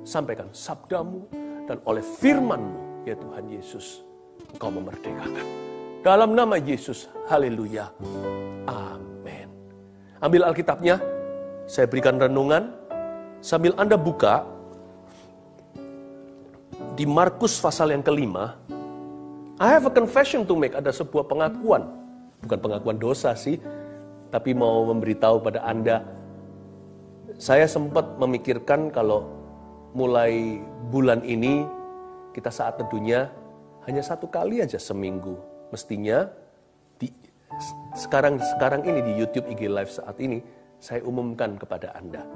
sampaikan sabdamu, dan oleh firman-Mu, ya Tuhan Yesus, Engkau memerdekakan. Dalam nama Yesus, haleluya, amin. Ambil Alkitabnya, saya berikan renungan, sambil Anda buka, di Markus pasal yang ke-5, I have a confession to make, ada sebuah pengakuan, bukan pengakuan dosa sih, tapi mau memberitahu pada Anda. Saya sempat memikirkan kalau mulai bulan ini kita saat teduhnya hanya 1 kali aja seminggu. Mestinya sekarang ini di YouTube IG Live saat ini saya umumkan kepada Anda.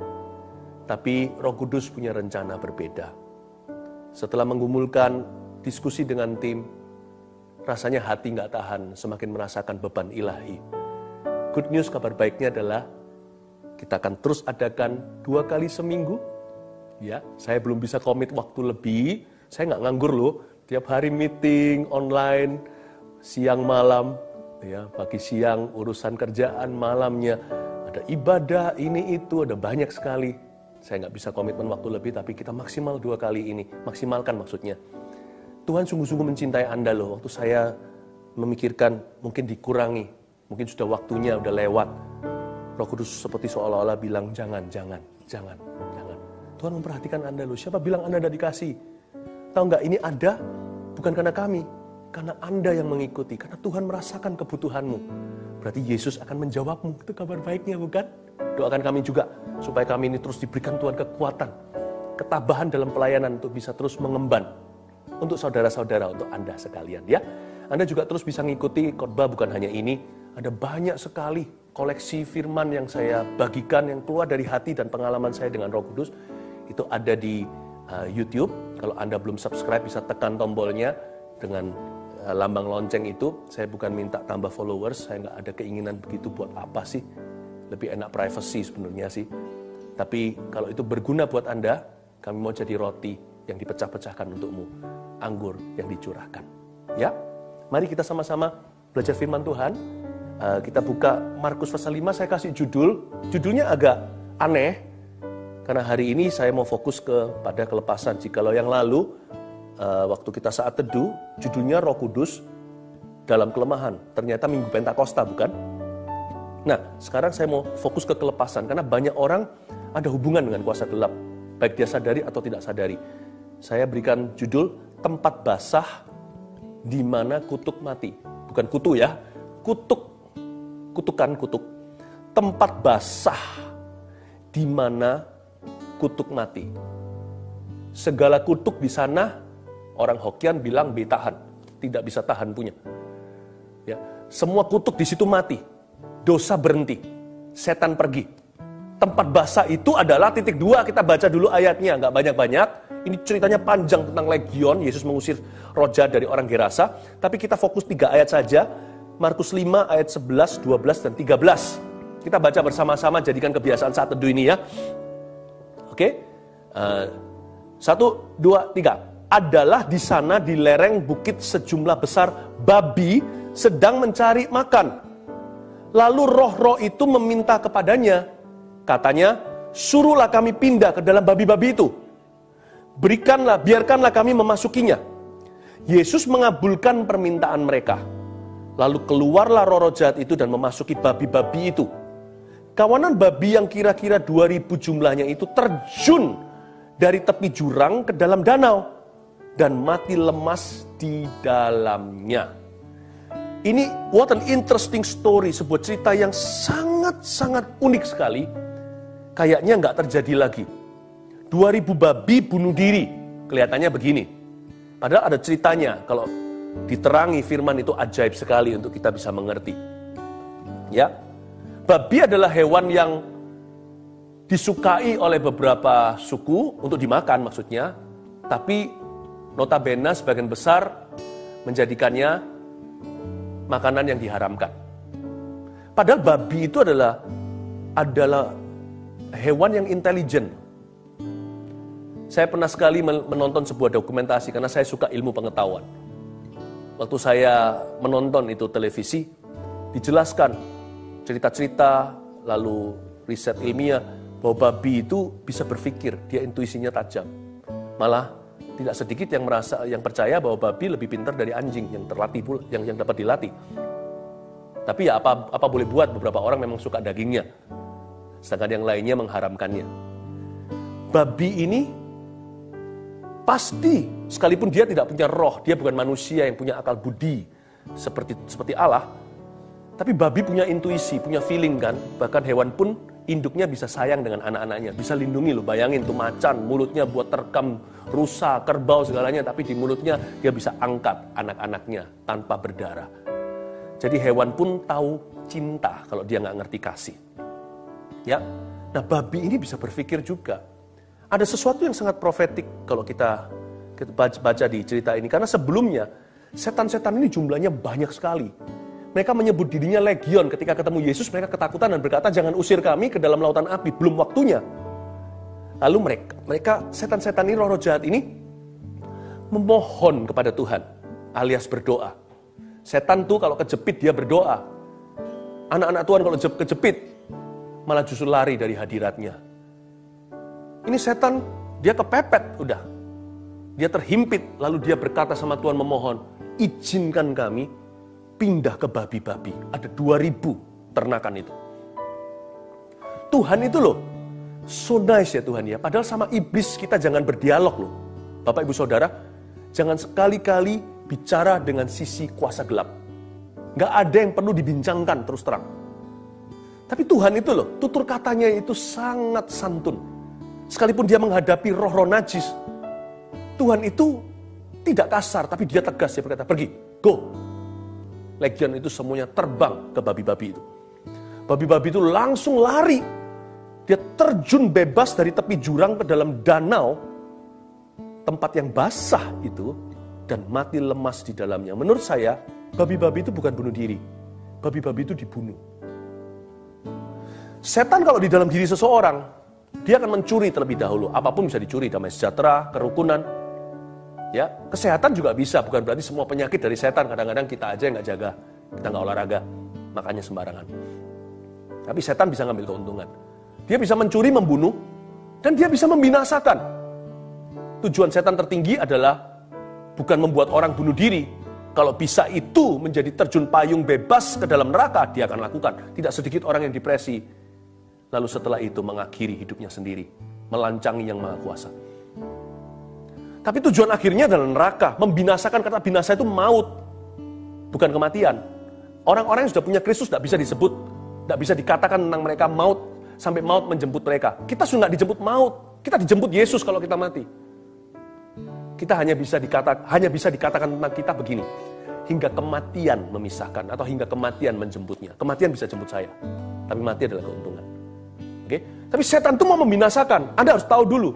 Tapi Roh Kudus punya rencana berbeda. Setelah menggumulkan diskusi dengan tim, rasanya hati nggak tahan, semakin merasakan beban ilahi. Good news, kabar baiknya adalah kita akan terus adakan 2 kali seminggu. Ya, saya belum bisa komit waktu lebih. Saya nggak nganggur loh. Tiap hari meeting online, siang malam, ya pagi siang urusan kerjaan, malamnya ada ibadah ini itu, ada banyak sekali. Saya nggak bisa komitmen waktu lebih, tapi kita maksimal 2 kali ini, maksimalkan maksudnya. Tuhan sungguh-sungguh mencintai Anda loh. Waktu saya memikirkan mungkin dikurangi, mungkin sudah waktunya, udah lewat. Roh Kudus seperti seolah-olah bilang, jangan. Tuhan memperhatikan Anda loh. Siapa bilang Anda tidak dikasih? Tahu nggak, ini ada bukan karena kami, karena Anda yang mengikuti, karena Tuhan merasakan kebutuhanmu. Berarti Yesus akan menjawabmu. Itu kabar baiknya, bukan? Doakan kami juga, supaya kami ini terus diberikan Tuhan kekuatan, ketabahan dalam pelayanan untuk bisa terus mengemban. Untuk saudara-saudara, untuk Anda sekalian ya. Anda juga terus bisa mengikuti khotbah, bukan hanya ini. Ada banyak sekali koleksi firman yang saya bagikan, yang keluar dari hati dan pengalaman saya dengan Roh Kudus. Itu ada di YouTube. Kalau Anda belum subscribe, bisa tekan tombolnya dengan lambang lonceng itu. Saya bukan minta tambah followers, saya nggak ada keinginan begitu, buat apa sih? Lebih enak privacy sebenarnya sih. Tapi kalau itu berguna buat Anda, kami mau jadi roti yang dipecah-pecahkan untukmu, anggur yang dicurahkan. Ya, mari kita sama-sama belajar firman Tuhan. Kita buka Markus pasal 5, saya kasih judulnya agak aneh, karena hari ini saya mau fokus kepada kelepasan. Jikalau yang lalu, waktu kita saat teduh, judulnya Roh Kudus dalam kelemahan. Ternyata Minggu Pentakosta, bukan? Nah, sekarang saya mau fokus ke kelepasan, karena banyak orang ada hubungan dengan kuasa gelap, baik dia sadari atau tidak sadari. Saya berikan judul, tempat basah di mana kutuk mati. Bukan kutu ya, kutukan. Tempat basah di mana kutuk mati. Segala kutuk di sana, orang Hokian bilang betahan, tidak bisa tahan punya. Ya, semua kutuk di situ mati, dosa berhenti, setan pergi. Tempat basah itu adalah titik 2, kita baca dulu ayatnya, nggak banyak-banyak. Ini ceritanya panjang tentang legion, Yesus mengusir roh jahat dari orang Gerasa. Tapi kita fokus 3 ayat saja, Markus 5 ayat 11, 12, dan 13. Kita baca bersama-sama, jadikan kebiasaan saat teduh ini ya. Oke, 1, 2, 3. Adalah di sana di lereng bukit sejumlah besar babi sedang mencari makan. Lalu roh-roh itu meminta kepadanya, katanya, suruhlah kami pindah ke dalam babi-babi itu. Biarkanlah kami memasukinya. Yesus mengabulkan permintaan mereka. Lalu keluarlah roh-roh jahat itu dan memasuki babi-babi itu. Kawanan babi yang kira-kira 2.000 jumlahnya itu terjun dari tepi jurang ke dalam danau dan mati lemas di dalamnya. Ini what an interesting story, sebuah cerita yang sangat-sangat unik sekali. Kayaknya nggak terjadi lagi. 2.000 babi bunuh diri, kelihatannya begini. Padahal ada ceritanya, kalau diterangi firman itu ajaib sekali untuk kita bisa mengerti. Ya, babi adalah hewan yang disukai oleh beberapa suku untuk dimakan maksudnya, tapi notabene sebagian besar menjadikannya makanan yang diharamkan. Padahal babi itu adalah hewan yang intelijen. Saya pernah sekali menonton sebuah dokumentasi karena saya suka ilmu pengetahuan. Waktu saya menonton itu televisi, dijelaskan cerita-cerita, lalu riset ilmiah, bahwa babi itu bisa berpikir, dia intuisinya tajam. Malah tidak sedikit yang percaya bahwa babi lebih pintar dari anjing yang terlatih pula, yang dapat dilatih. Tapi ya apa boleh buat, beberapa orang memang suka dagingnya, sedangkan yang lainnya mengharamkannya. Babi ini pasti, sekalipun dia tidak punya roh, dia bukan manusia yang punya akal budi seperti Allah, tapi babi punya intuisi, punya feeling kan. Bahkan hewan pun induknya bisa sayang dengan anak-anaknya, bisa lindungi loh. Bayangin tuh macan, mulutnya buat terkam rusa, kerbau segalanya, tapi di mulutnya dia bisa angkat anak-anaknya tanpa berdarah. Jadi hewan pun tahu cinta kalau dia nggak ngerti kasih. Ya, nah babi ini bisa berpikir juga. Ada sesuatu yang sangat profetik kalau kita baca di cerita ini. Karena sebelumnya, setan-setan ini jumlahnya banyak sekali. Mereka menyebut dirinya legion. Ketika ketemu Yesus, mereka ketakutan dan berkata, jangan usir kami ke dalam lautan api, belum waktunya. Lalu mereka setan-setan ini, roh-roh jahat ini, memohon kepada Tuhan, alias berdoa. Setan tuh kalau kejepit, dia berdoa. Anak-anak Tuhan kalau kejepit, malah justru lari dari hadiratnya. Ini setan, dia kepepet, udah. Dia terhimpit, lalu dia berkata sama Tuhan memohon, izinkan kami pindah ke babi-babi. Ada 2000 ternakan itu. Tuhan itu loh, so nice ya Tuhan ya. Padahal sama iblis kita jangan berdialog loh. Bapak Ibu Saudara, jangan sekali-kali bicara dengan sisi kuasa gelap. Gak ada yang perlu dibincangkan terus terang. Tapi Tuhan itu loh, tutur katanya itu sangat santun. Sekalipun dia menghadapi roh-roh najis, Tuhan itu tidak kasar, tapi dia tegas. Dia berkata, pergi, go. Legion itu semuanya terbang ke babi-babi itu. Babi-babi itu langsung lari. Dia terjun bebas dari tepi jurang ke dalam danau, tempat yang basah itu, dan mati lemas di dalamnya. Menurut saya, babi-babi itu bukan bunuh diri. Babi-babi itu dibunuh. Setan kalau di dalam diri seseorang, dia akan mencuri terlebih dahulu. Apapun bisa dicuri, damai sejahtera, kerukunan. Ya, kesehatan juga bisa, bukan berarti semua penyakit dari setan. Kadang-kadang kita aja yang nggak jaga, kita nggak olahraga, makanya sembarangan. Tapi setan bisa ngambil keuntungan. Dia bisa mencuri, membunuh, dan dia bisa membinasakan. Tujuan setan tertinggi adalah bukan membuat orang bunuh diri. Kalau bisa itu menjadi terjun payung bebas ke dalam neraka, dia akan lakukan. Tidak sedikit orang yang depresi, lalu setelah itu mengakhiri hidupnya sendiri, melancangi yang Maha Kuasa. Tapi tujuan akhirnya adalah neraka, membinasakan. Kata binasa itu maut, bukan kematian. Orang-orang yang sudah punya Kristus tidak bisa disebut, tidak bisa dikatakan tentang mereka maut, sampai maut menjemput mereka. Kita sudah tidak dijemput maut, kita dijemput Yesus kalau kita mati. Kita hanya bisa dikatakan tentang kita begini, hingga kematian memisahkan, atau hingga kematian menjemputnya. Kematian bisa jemput saya, tapi mati adalah keuntungan. Oke? Tapi setan itu mau membinasakan. Anda harus tahu dulu,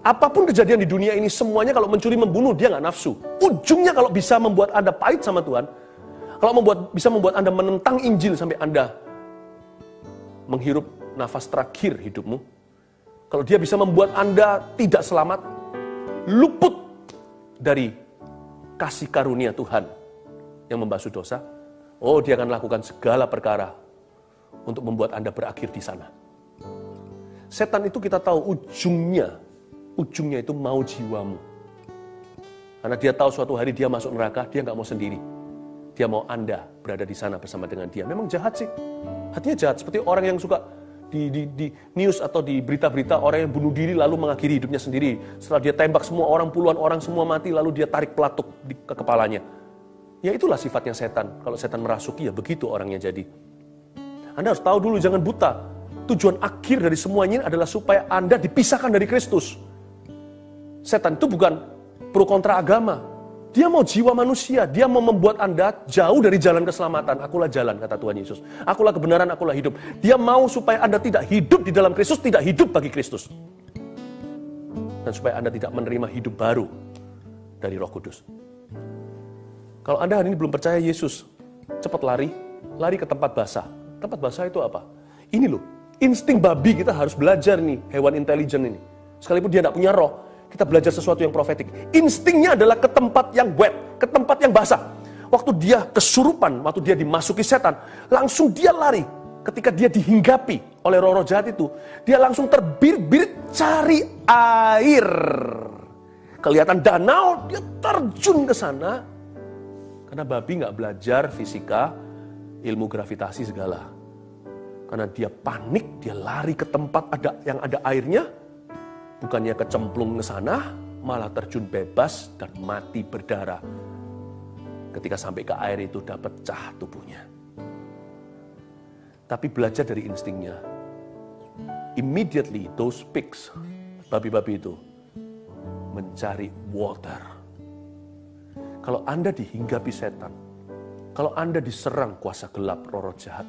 apapun kejadian di dunia ini, semuanya kalau mencuri, membunuh, dia nggak nafsu. Ujungnya kalau bisa membuat Anda pahit sama Tuhan, kalau bisa membuat Anda menentang Injil sampai Anda menghirup nafas terakhir hidupmu, kalau dia bisa membuat Anda tidak selamat, luput dari kasih karunia Tuhan yang membasuh dosa, oh dia akan lakukan segala perkara untuk membuat Anda berakhir di sana. Setan itu kita tahu ujungnya itu mau jiwamu. Karena dia tahu suatu hari dia masuk neraka, dia nggak mau sendiri. Dia mau Anda berada di sana bersama dengan dia. Memang jahat sih. Hatinya jahat, seperti orang yang suka di news atau di berita-berita orang yang bunuh diri lalu mengakhiri hidupnya sendiri. Setelah dia tembak semua orang, puluhan orang semua mati, lalu dia tarik pelatuk ke kepalanya. Ya itulah sifatnya setan. Kalau setan merasuki, ya begitu orangnya jadi. Anda harus tahu dulu, jangan buta. Tujuan akhir dari semuanya adalah supaya Anda dipisahkan dari Kristus. Setan itu bukan pro kontra agama. Dia mau jiwa manusia, dia mau membuat Anda jauh dari jalan keselamatan. Akulah jalan, kata Tuhan Yesus. Akulah kebenaran, akulah hidup. Dia mau supaya Anda tidak hidup di dalam Kristus, tidak hidup bagi Kristus. Dan supaya Anda tidak menerima hidup baru dari Roh Kudus. Kalau Anda hari ini belum percaya Yesus, cepat lari ke tempat basah. Tempat basah itu apa? Ini loh, insting babi kita harus belajar nih, hewan intelijen ini. Sekalipun dia tidak punya roh, kita belajar sesuatu yang profetik. Instingnya adalah ke tempat yang wet, ke tempat yang basah. Waktu dia kesurupan, waktu dia dimasuki setan, langsung dia lari. Ketika dia dihinggapi oleh roh-roh jahat itu, dia langsung terbirit-birit cari air. kelihatan danau, dia terjun ke sana. Karena babi nggak belajar fisika, ilmu gravitasi segala. Karena dia panik, dia lari ke tempat yang ada airnya. Bukannya kecemplung ke sana, malah terjun bebas dan mati berdarah. Ketika sampai ke air itu udah pecah tubuhnya. Tapi belajar dari instingnya. Immediately those pigs, babi-babi itu, mencari water. Kalau Anda dihinggapi setan, kalau Anda diserang kuasa gelap, roh jahat,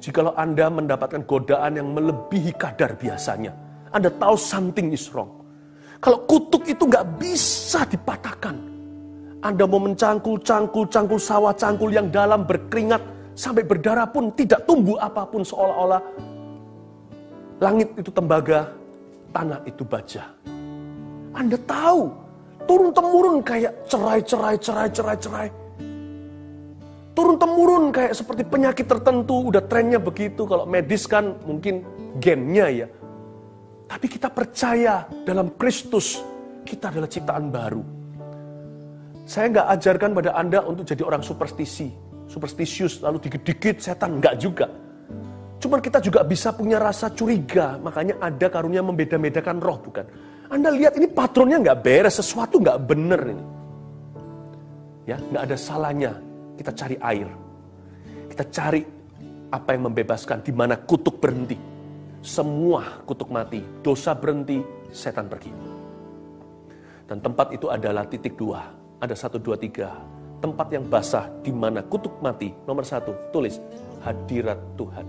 jikalau Anda mendapatkan godaan yang melebihi kadar biasanya, Anda tahu something is wrong. Kalau kutuk itu nggak bisa dipatahkan, Anda mau mencangkul sawah cangkul yang dalam berkeringat, sampai berdarah pun tidak tumbuh apapun, seolah-olah langit itu tembaga, tanah itu baja. Anda tahu, turun-temurun kayak cerai. Turun-temurun kayak seperti penyakit tertentu, udah trennya begitu. Kalau medis kan mungkin gennya ya. Tapi kita percaya dalam Kristus, kita adalah ciptaan baru. Saya nggak ajarkan pada Anda untuk jadi orang superstisius, lalu dikit-dikit setan, nggak juga. Cuman kita juga bisa punya rasa curiga, makanya ada karunia membeda-bedakan roh, bukan? Anda lihat ini patronnya nggak beres, sesuatu nggak bener ini. Ya, nggak ada salahnya kita cari air. Kita cari apa yang membebaskan, di mana kutuk berhenti. Semua kutuk mati, dosa berhenti, setan pergi. Dan tempat itu adalah titik 2. Ada 1, 2, 3. Tempat yang basah di mana kutuk mati. Nomor 1, tulis hadirat Tuhan.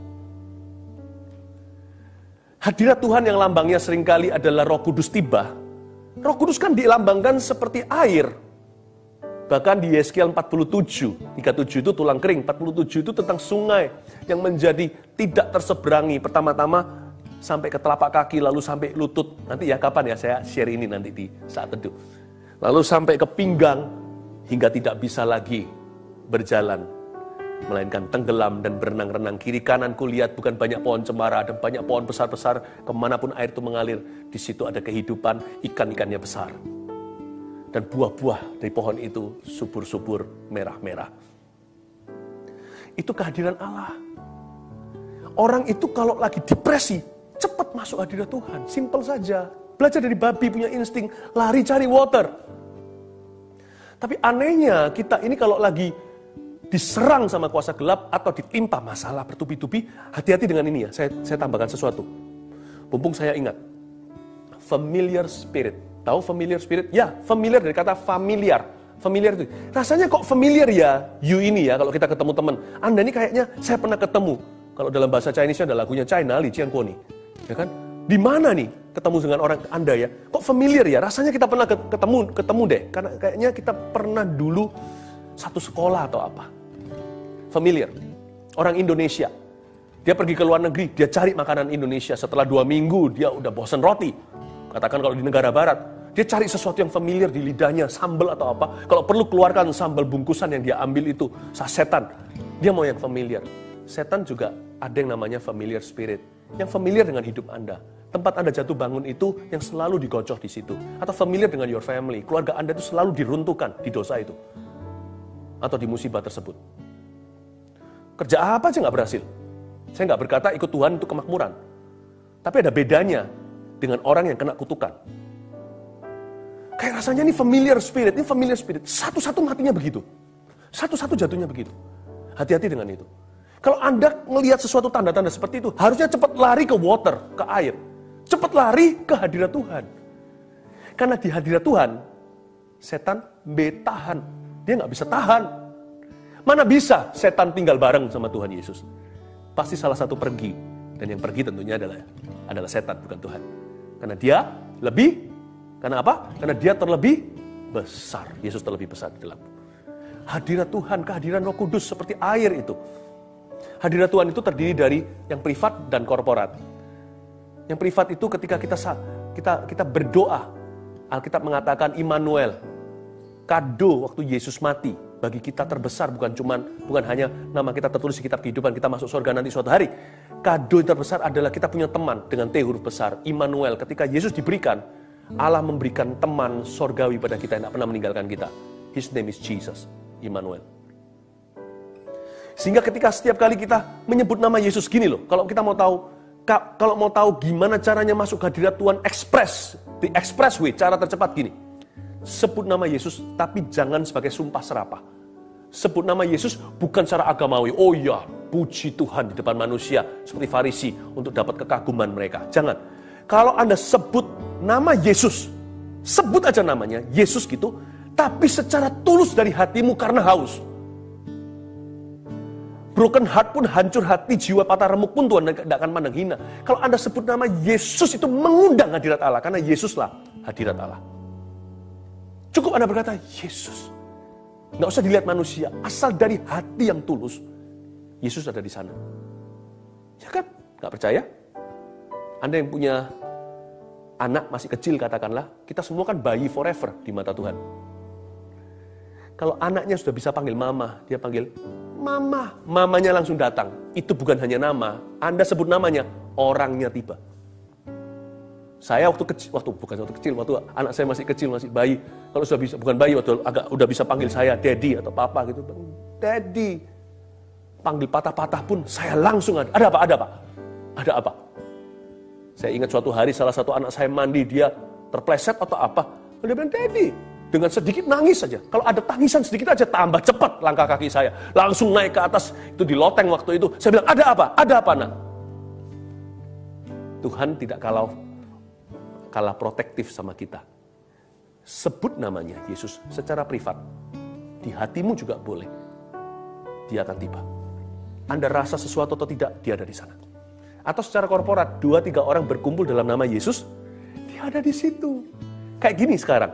Hadirat Tuhan yang lambangnya seringkali adalah Roh Kudus tiba. Roh Kudus kan dilambangkan seperti air. Bahkan di Yeskiel 47, 37 itu tulang kering, 47 itu tentang sungai yang menjadi tidak terseberangi. Pertama-tama sampai ke telapak kaki, lalu sampai lutut. Nanti ya kapan ya saya share ini nanti di saat teduh. Lalu sampai ke pinggang, hingga tidak bisa lagi berjalan, melainkan tenggelam dan berenang-renang. Kiri kanan kulihat bukan banyak pohon cemara, ada banyak pohon besar-besar, kemanapun air itu mengalir, di situ ada kehidupan, ikan-ikannya besar. Dan buah-buah dari pohon itu subur-subur merah-merah. Itu kehadiran Allah. Orang itu kalau lagi depresi, cepat masuk hadirat Tuhan. Simple saja. Belajar dari babi, punya insting, lari cari water. Tapi anehnya kita ini kalau lagi diserang sama kuasa gelap atau ditimpa masalah bertubi-tubi, hati-hati dengan ini ya. Saya tambahkan sesuatu. Mumpung saya ingat. Familiar spirit. Tahu familiar spirit? Ya, familiar dari kata familiar. Familiar itu. Rasanya kok familiar ya, you ini ya, kalau kita ketemu teman. Anda ini kayaknya saya pernah ketemu. Kalau dalam bahasa Chinese ada lagunya China, Li Jian Guo Ni. Ya kan? Di mana nih ketemu dengan orang Anda ya? Kok familiar ya? Rasanya kita pernah ketemu deh. Karena kayaknya kita pernah dulu satu sekolah atau apa. Familiar. Orang Indonesia. Dia pergi ke luar negeri, dia cari makanan Indonesia. Setelah 2 minggu, dia udah bosan roti. Katakan kalau di negara barat, dia cari sesuatu yang familiar di lidahnya, sambal atau apa. Kalau perlu keluarkan sambal bungkusan yang dia ambil itu, sasetan. Dia mau yang familiar. Setan juga ada yang namanya familiar spirit. Yang familiar dengan hidup Anda. Tempat Anda jatuh bangun itu yang selalu digocoh di situ. Atau familiar dengan your family. Keluarga Anda itu selalu diruntuhkan di dosa itu. Atau di musibah tersebut. Kerja apa aja nggak berhasil. Saya nggak berkata ikut Tuhan itu kemakmuran. Tapi ada bedanya dengan orang yang kena kutukan. Kayak rasanya ini familiar spirit. Ini familiar spirit. Satu-satu matinya begitu. Satu-satu jatuhnya begitu. Hati-hati dengan itu. Kalau Anda melihat sesuatu tanda-tanda seperti itu, harusnya cepat lari ke water, ke air. Cepat lari ke hadirat Tuhan. Karena di hadirat Tuhan, setan betahan. Dia nggak bisa tahan. Mana bisa setan tinggal bareng sama Tuhan Yesus? Pasti salah satu pergi. Dan yang pergi tentunya adalah setan, bukan Tuhan. Karena dia lebih, karena apa? Karena dia terlebih besar. Yesus terlebih besar di dalam. Hadirat Tuhan, kehadiran Roh Kudus seperti air itu. Hadirat Tuhan itu terdiri dari yang privat dan korporat. Yang privat itu ketika kita berdoa, Alkitab mengatakan Immanuel, kado waktu Yesus mati bagi kita terbesar, bukan hanya nama kita tertulis di kitab kehidupan, kita masuk surga nanti suatu hari. Kado yang terbesar adalah kita punya teman dengan T huruf besar, Immanuel. Ketika Yesus diberikan, Allah memberikan teman sorgawi pada kita yang tidak pernah meninggalkan kita. His name is Jesus, Immanuel. Sehingga ketika setiap kali kita menyebut nama Yesus gini loh, kalau kita mau tahu gimana caranya masuk hadirat Tuhan the expressway, cara tercepat gini. Sebut nama Yesus, tapi jangan sebagai sumpah serapah. Sebut nama Yesus bukan secara agamawi. Oh ya, puji Tuhan di depan manusia, seperti Farisi untuk dapat kekaguman mereka. Jangan. Kalau Anda sebut nama Yesus, sebut aja namanya, Yesus gitu, tapi secara tulus dari hatimu karena haus. Broken heart pun, hancur hati, jiwa patah remuk pun Tuhan tidak akan pandang hina. Kalau Anda sebut nama Yesus itu mengundang hadirat Allah, karena Yesuslah hadirat Allah. Cukup Anda berkata, Yesus. Nggak usah dilihat manusia, asal dari hati yang tulus, Yesus ada di sana. Ya kan? Nggak percaya? Anda yang punya anak masih kecil katakanlah, kita semua kan bayi forever di mata Tuhan. Kalau anaknya sudah bisa panggil mama, dia panggil mama, mamanya langsung datang. Itu bukan hanya nama, Anda sebut namanya, orangnya tiba. Saya waktu anak saya masih kecil, masih bayi, kalau sudah bisa, bukan bayi, udah bisa panggil saya daddy atau papa gitu, daddy. Panggil patah-patah pun saya langsung ada apa? Saya ingat suatu hari salah satu anak saya mandi, dia terpleset atau apa. Dia bilang, Daddy. Dengan sedikit nangis saja. Kalau ada tangisan sedikit aja, tambah cepat langkah kaki saya. Langsung naik ke atas, itu di loteng waktu itu. Saya bilang, ada apa? Ada apa, nak? Tuhan tidak kalah protektif sama kita. Sebut namanya Yesus secara privat. Di hatimu juga boleh. Dia akan tiba. Anda rasa sesuatu atau tidak, dia ada di sana. Atau secara korporat, 2-3 orang berkumpul dalam nama Yesus, dia ada di situ. Kayak gini sekarang,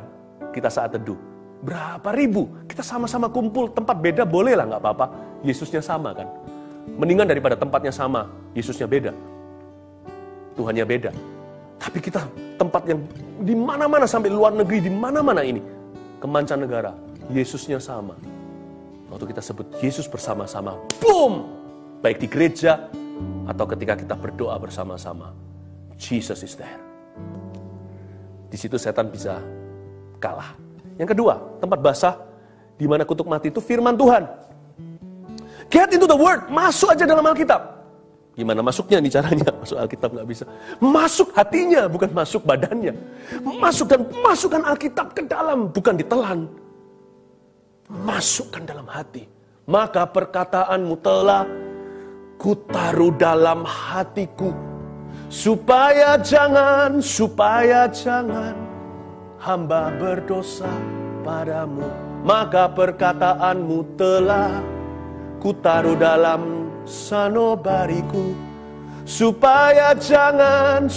kita saat teduh. Berapa ribu, kita sama-sama kumpul, tempat beda boleh lah, nggak apa-apa. Yesusnya sama kan. Mendingan daripada tempatnya sama, Yesusnya beda. Tuhannya beda. Tapi kita tempat yang di mana-mana, sampai luar negeri, di mana-mana ini. Ke mancanegara, Yesusnya sama. Waktu kita sebut Yesus bersama-sama, boom! Baik di gereja, atau ketika kita berdoa bersama-sama, Jesus is there. Di situ setan bisa kalah. Yang kedua, tempat basah di mana kutuk mati itu firman Tuhan. Get into the word, masuk aja dalam Alkitab. Gimana masuknya nih caranya? Masuk Alkitab nggak bisa. Masuk hatinya, bukan masuk badannya. Masukkan Alkitab ke dalam, bukan ditelan. Masukkan dalam hati. Maka perkataanmu telah kutaruh dalam hatiku, supaya jangan hamba berdosa padamu. Maka perkataanmu telah kutaruh dalam sanubariku, supaya jangan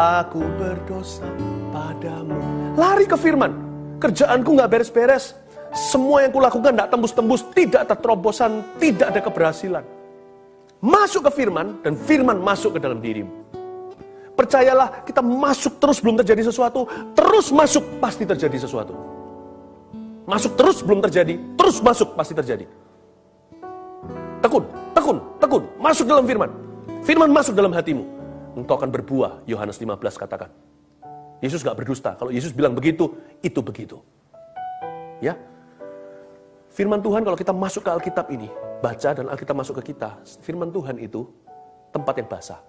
aku berdosa padamu. Lari ke firman. Kerjaanku gak beres-beres, semua yang kulakukan tidak tembus-tembus, tidak terterobosan, tidak ada keberhasilan. Masuk ke firman, dan firman masuk ke dalam dirimu. Percayalah, kita masuk terus belum terjadi sesuatu, terus masuk pasti terjadi sesuatu. Masuk terus belum terjadi, terus masuk pasti terjadi. Tekun, masuk dalam firman. Firman masuk dalam hatimu. Engkau akan berbuah, Yohanes 15 katakan. Yesus gak berdusta, kalau Yesus bilang begitu, itu begitu. Ya, firman Tuhan kalau kita masuk ke Alkitab ini, baca dan Alkitab masuk ke kita, firman Tuhan itu tempat yang basah.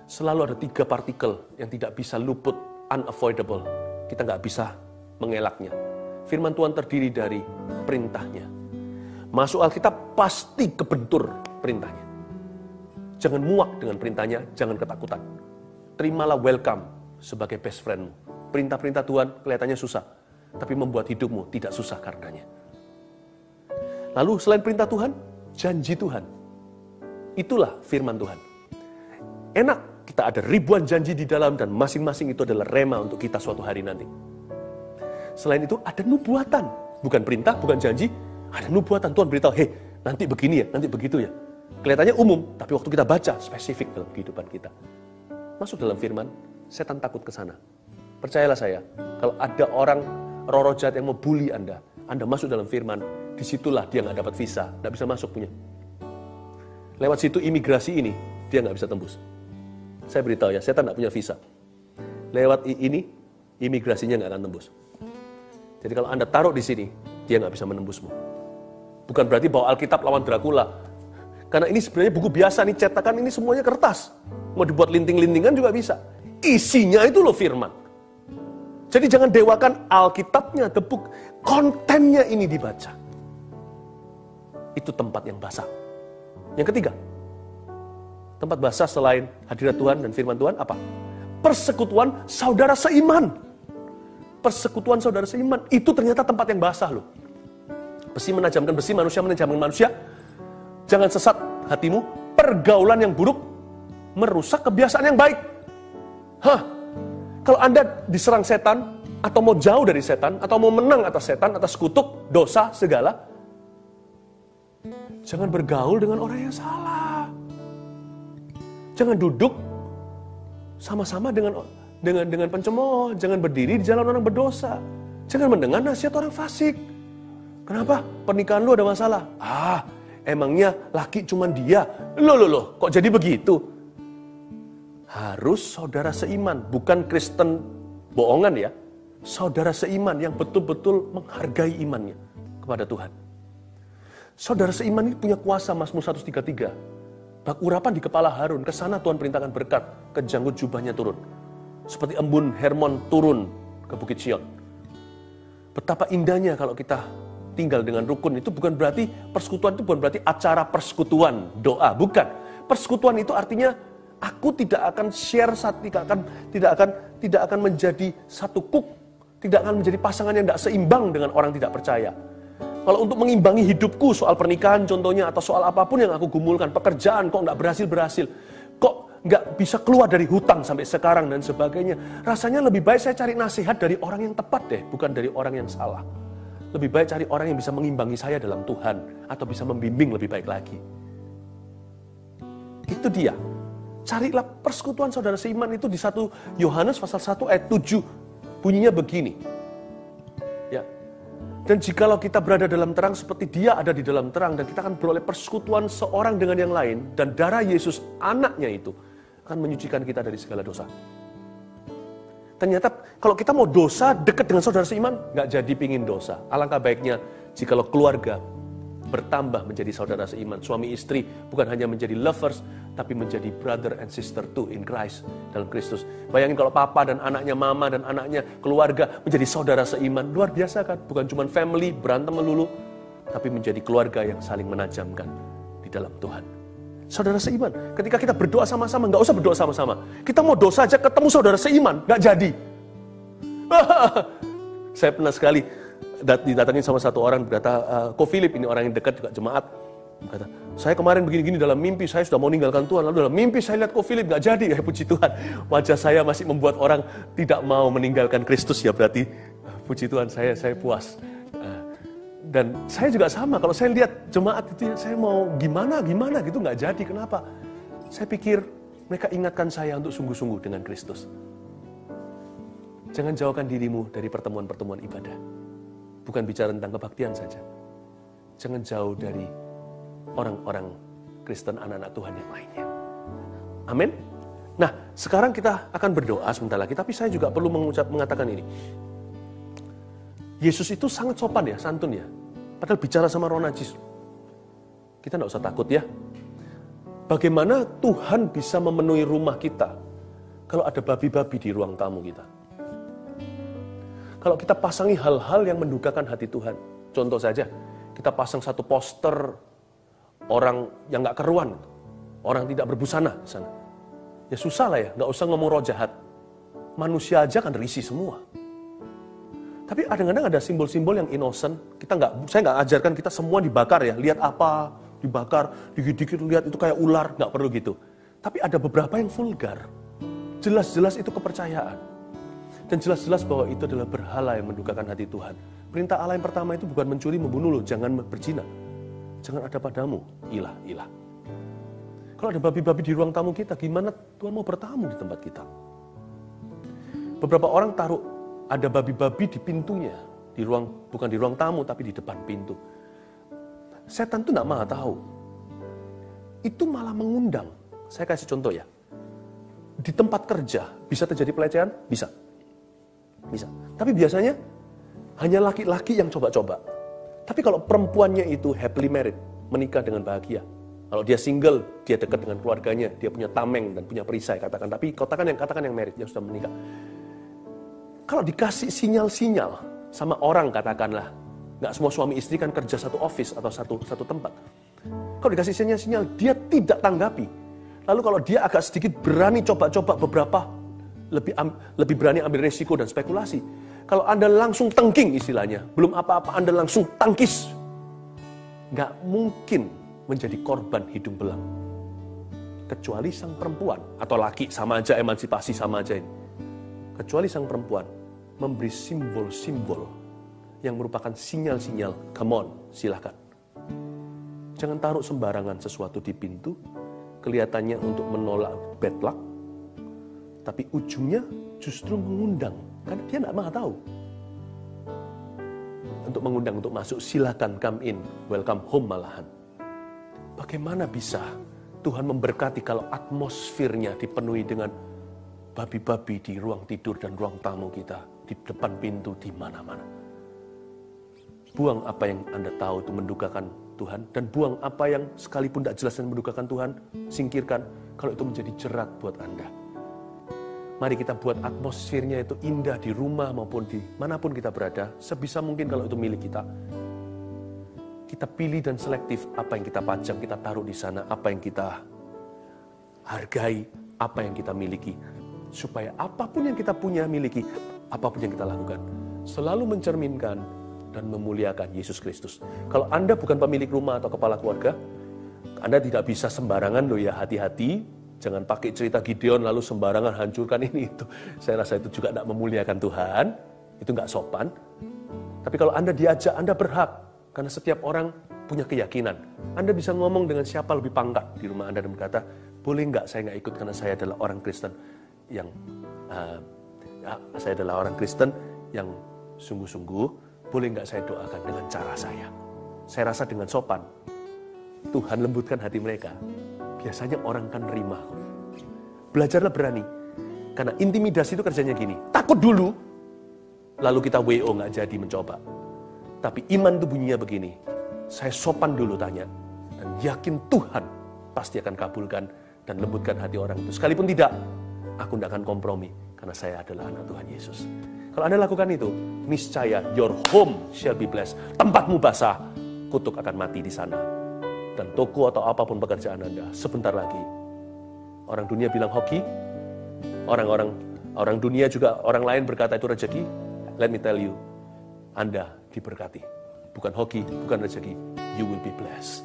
Selalu ada 3 partikel yang tidak bisa luput, unavoidable. Kita nggak bisa mengelaknya. Firman Tuhan terdiri dari perintahnya. Masuk Alkitab pasti kebentur perintahnya. Jangan muak dengan perintahnya, jangan ketakutan. Terimalah welcome sebagai best friendmu. Perintah-perintah Tuhan kelihatannya susah, tapi membuat hidupmu tidak susah karenanya. Lalu selain perintah Tuhan, janji Tuhan. Itulah firman Tuhan. Enak, kita ada ribuan janji di dalam dan masing-masing itu adalah rema untuk kita suatu hari nanti. Selain itu ada nubuatan. Bukan perintah, bukan janji, ada nubuatan. Tuhan beritahu, hei, nanti begini ya, nanti begitu ya. Kelihatannya umum, tapi waktu kita baca, spesifik dalam kehidupan kita. Masuk dalam firman, setan takut ke sana. Percayalah saya, kalau ada orang roh jahat yang mau bully Anda masuk dalam firman, disitulah dia nggak dapat visa, nggak bisa masuk punya. Lewat situ imigrasi ini, dia nggak bisa tembus. Saya beritahu ya, setan nggak punya visa. lewat ini, imigrasinya nggak akan tembus. Jadi kalau Anda taruh di sini, dia nggak bisa menembusmu. Bukan berarti bawa Alkitab lawan Dracula. Karena ini sebenarnya buku biasa nih, cetakan ini semuanya kertas. Mau dibuat linting-lintingan juga bisa. Isinya itu loh firman. Jadi jangan dewakan Alkitabnya, the book. Kontennya ini dibaca. Itu tempat yang basah. Yang ketiga, tempat basah selain hadirat Tuhan dan firman Tuhan apa? Persekutuan saudara seiman. Persekutuan saudara seiman. Itu ternyata tempat yang basah loh. Besi menajamkan besi, manusia menajamkan manusia. Jangan sesat hatimu. Pergaulan yang buruk merusak kebiasaan yang baik. Kalau Anda diserang setan, atau mau jauh dari setan, atau mau menang atas setan, atas kutuk, dosa, segala, jangan bergaul dengan orang yang salah. Jangan duduk sama-sama dengan pencemooh. Jangan berdiri di jalan orang berdosa. Jangan mendengar nasihat orang fasik. Kenapa? Pernikahan lu ada masalah. Emangnya laki cuman dia? Loh, kok jadi begitu? Harus saudara seiman, bukan Kristen bohongan ya. Saudara seiman yang betul-betul menghargai imannya kepada Tuhan. Saudara seiman ini punya kuasa, Mazmur 133. Bak urapan di kepala Harun, ke sana Tuhan perintahkan berkat, ke janggut jubahnya turun. Seperti embun Hermon turun ke Bukit Sion. Betapa indahnya kalau kita tinggal dengan rukun. Itu bukan berarti persekutuan, itu bukan berarti acara persekutuan, doa, bukan. Persekutuan itu artinya aku tidak akan share, tidak akan menjadi satu kuk, tidak akan menjadi pasangan yang tidak seimbang dengan orang tidak percaya. Kalau untuk mengimbangi hidupku soal pernikahan contohnya, atau soal apapun yang aku gumulkan, pekerjaan kok nggak berhasil, kok nggak bisa keluar dari hutang sampai sekarang dan sebagainya, rasanya lebih baik saya cari nasihat dari orang yang tepat deh, bukan dari orang yang salah. Lebih baik cari orang yang bisa mengimbangi saya dalam Tuhan, atau bisa membimbing lebih baik lagi. Itu dia. Carilah persekutuan saudara seiman itu di 1 Yohanes pasal 1 ayat 7. Bunyinya begini. Ya. Dan jikalau kita berada dalam terang seperti dia ada di dalam terang, dan kita akan beroleh persekutuan seorang dengan yang lain, dan darah Yesus anaknya itu akan menyucikan kita dari segala dosa. Ternyata kalau kita mau dosa dekat dengan saudara seiman, nggak jadi pingin dosa. Alangkah baiknya jikalau keluarga bertambah menjadi saudara seiman. Suami istri bukan hanya menjadi lovers, tapi menjadi brother and sister too in Christ, dalam Kristus. Bayangin kalau papa dan anaknya, mama dan anaknya, keluarga menjadi saudara seiman. Luar biasa kan? Bukan cuma family, berantem melulu, tapi menjadi keluarga yang saling menajamkan di dalam Tuhan. Saudara seiman. Ketika kita berdoa sama-sama, nggak usah berdoa sama-sama. Kita mau dosa aja ketemu saudara seiman, nggak jadi. Saya pernah sekali didatangin sama satu orang, berkata, Ko Philip, ini orang yang dekat juga jemaat. Berkata, saya kemarin begini-gini dalam mimpi, saya sudah mau meninggalkan Tuhan. Lalu dalam mimpi saya lihat Ko Philip, nggak jadi. Ya puji Tuhan, wajah saya masih membuat orang tidak mau meninggalkan Kristus, ya berarti puji Tuhan, saya puas. Dan saya juga sama, kalau saya lihat jemaat itu, saya mau gimana gitu, nggak jadi. Kenapa? Saya pikir mereka ingatkan saya untuk sungguh-sungguh dengan Kristus. Jangan jauhkan dirimu dari pertemuan-pertemuan ibadah. Bukan bicara tentang kebaktian saja. Jangan jauh dari orang-orang Kristen, anak-anak Tuhan yang lainnya. Amin. Nah, sekarang kita akan berdoa sebentar lagi, tapi saya juga perlu mengatakan ini. Yesus itu sangat sopan ya, santun ya. Padahal bicara sama roh najis. Kita tidak usah takut ya. Bagaimana Tuhan bisa memenuhi rumah kita kalau ada babi-babi di ruang tamu kita? Kalau kita pasangi hal-hal yang mendukakan hati Tuhan. Contoh saja, kita pasang satu poster orang yang gak keruan. Orang tidak berbusana di sana. Ya susah lah ya, gak usah ngomong roh jahat. Manusia aja kan risih semua. Tapi kadang-kadang ada simbol-simbol yang innocent. Saya nggak ajarkan kita semua dibakar ya. Lihat apa, dibakar, dikit-dikit lihat itu kayak ular, nggak perlu gitu. Tapi ada beberapa yang vulgar. Jelas-jelas itu kepercayaan. Dan jelas-jelas bahwa itu adalah berhala yang mendukakan hati Tuhan. Perintah Allah yang pertama itu bukan mencuri, membunuh loh. Jangan berzina. Jangan ada padamu ilah. Kalau ada babi-babi di ruang tamu kita, gimana Tuhan mau bertamu di tempat kita? Beberapa orang taruh ada babi-babi di pintunya, bukan di ruang tamu, tapi di depan pintu. Setan itu tidak malah tahu. Itu malah mengundang. Saya kasih contoh ya. di tempat kerja bisa terjadi pelecehan? Bisa. Bisa. Tapi biasanya hanya laki-laki yang coba-coba. Tapi kalau perempuannya itu happily married, menikah dengan bahagia. Kalau dia single, dia dekat dengan keluarganya, dia punya tameng dan punya perisai, katakan. Tapi katakan yang married, yang sudah menikah. Kalau dikasih sinyal-sinyal sama orang, katakanlah, nggak semua suami istri kan kerja satu office atau satu tempat. Kalau dikasih sinyal-sinyal, dia tidak tanggapi. Lalu kalau dia agak sedikit berani coba-coba beberapa, lebih berani ambil resiko dan spekulasi. Kalau Anda langsung tengking istilahnya, belum apa-apa Anda langsung tangkis, nggak mungkin menjadi korban hidung belang. Kecuali sang perempuan, atau laki, sama aja, emansipasi sama aja ini. Kecuali sang perempuan memberi simbol-simbol yang merupakan sinyal-sinyal, come on, silahkan. Jangan taruh sembarangan sesuatu di pintu, kelihatannya untuk menolak bad luck, tapi ujungnya justru mengundang, karena dia tidak mau tahu. Untuk mengundang, untuk masuk, silakan come in, welcome home malahan. Bagaimana bisa Tuhan memberkati kalau atmosfernya dipenuhi dengan babi-babi di ruang tidur dan ruang tamu kita, di depan pintu, di mana-mana. Buang apa yang Anda tahu itu mendukakan Tuhan, dan buang apa yang sekalipun tidak jelas dan mendukakan Tuhan, singkirkan kalau itu menjadi jerat buat Anda. Mari kita buat atmosfernya itu indah di rumah maupun di manapun kita berada, sebisa mungkin kalau itu milik kita. Kita pilih dan selektif apa yang kita pajang, kita taruh di sana, apa yang kita hargai, apa yang kita miliki. Supaya apapun yang kita punya miliki, apapun yang kita lakukan, selalu mencerminkan dan memuliakan Yesus Kristus. Kalau Anda bukan pemilik rumah atau kepala keluarga, Anda tidak bisa sembarangan loh ya, hati-hati. Jangan pakai cerita Gideon lalu sembarangan hancurkan ini itu. Saya rasa itu juga tidak memuliakan Tuhan, itu nggak sopan. Tapi kalau Anda diajak, Anda berhak. Karena setiap orang punya keyakinan. Anda bisa ngomong dengan siapa lebih pangkat di rumah Anda dan berkata, boleh nggak saya nggak ikut karena saya adalah orang Kristen yang sungguh-sungguh, boleh nggak saya doakan dengan cara saya. Saya rasa dengan sopan, Tuhan lembutkan hati mereka. Biasanya orang kan nerima. Belajarlah berani. Karena intimidasi itu kerjanya gini, takut dulu, lalu kita WO nggak jadi mencoba. Tapi iman itu bunyinya begini, saya sopan dulu tanya, dan yakin Tuhan pasti akan kabulkan dan lembutkan hati orang itu. Sekalipun tidak, aku tidak akan kompromi, karena saya adalah anak Tuhan Yesus. Kalau Anda lakukan itu, niscaya your home shall be blessed. Tempatmu basah, kutuk akan mati di sana. Dan toko atau apapun pekerjaan Anda, sebentar lagi. Orang dunia bilang hoki, orang dunia juga, orang lain berkata itu rezeki. Let me tell you, Anda diberkati. Bukan hoki, bukan rezeki. You will be blessed.